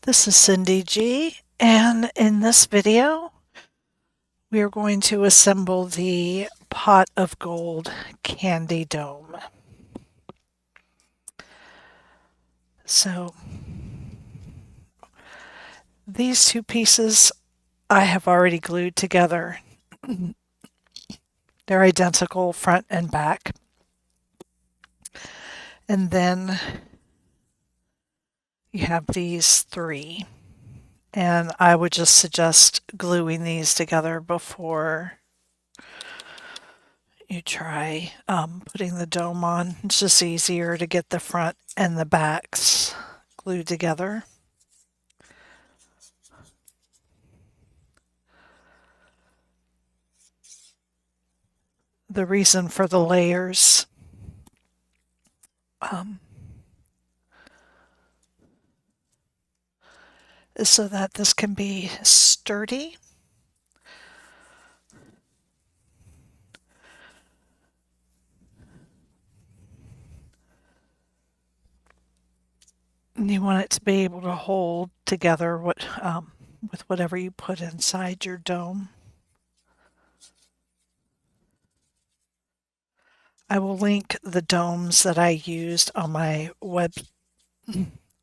This is Cyndy G, and in this video, we are going to assemble the Pot of Gold candy dome. So, these two pieces I have already glued together. They're identical front and back. And then you have these three. And I would just suggest gluing these together before you try putting the dome on. It's just easier to get the front and the backs glued together. The reason for the layers is so that this can be sturdy. And you want it to be able to hold together with whatever you put inside your dome. I will link the domes that I used on my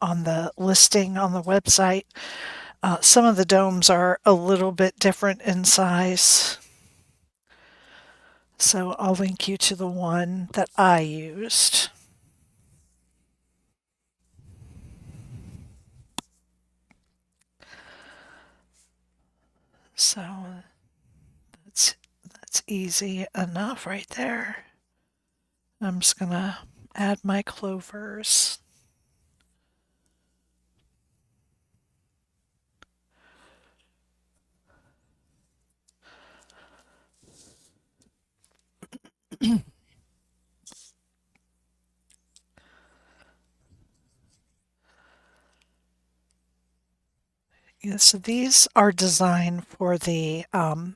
on the listing on the website. Some of the domes are a little bit different in size, so I'll link you to the one that I used. So that's easy enough right there. I'm just gonna add my clovers. Yeah, so these are designed for the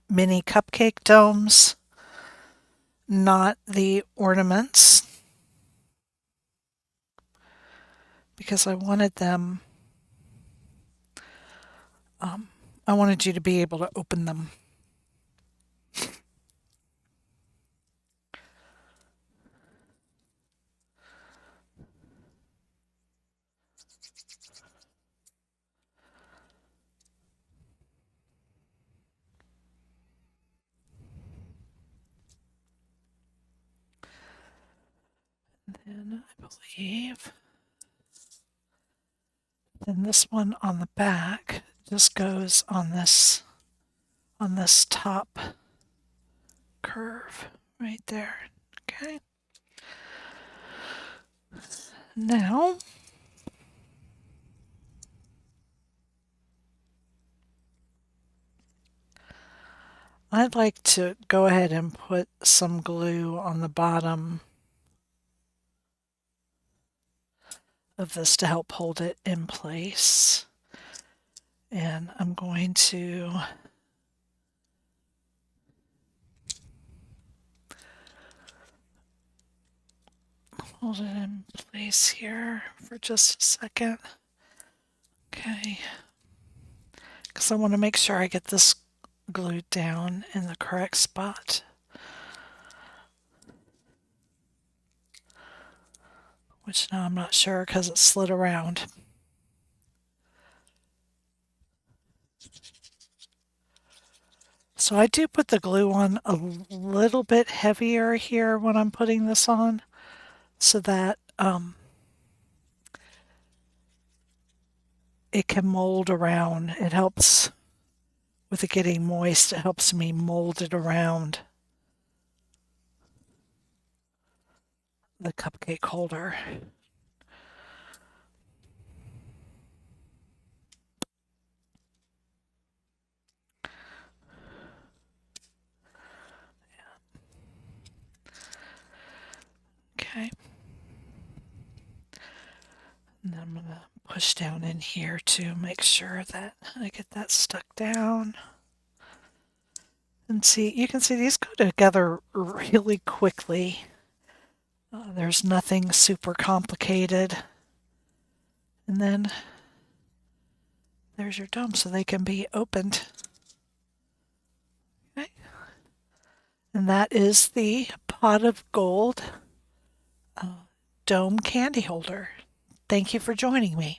mini cupcake domes, not the ornaments, because I wanted them, I wanted you to be able to open them. And I believe then this one on the back just goes on this top curve right there. Okay. Now I'd like to go ahead and put some glue on the bottom of this to help hold it in place. And I'm going to hold it in place here for just a second. Okay. Because I want to make sure I get this glued down in the correct spot. Which now I'm not sure because it slid around. So I do put the glue on a little bit heavier here when I'm putting this on, so that it can mold around. It helps with it getting moist. It helps me mold it around the cupcake holder. Okay. And then I'm going to push down in here to make sure that I get that stuck down. And see, you can see these go together really quickly. There's nothing super complicated. And then There's your dome so they can be opened. Okay. And that is the pot of gold dome candy holder. Thank you for joining me.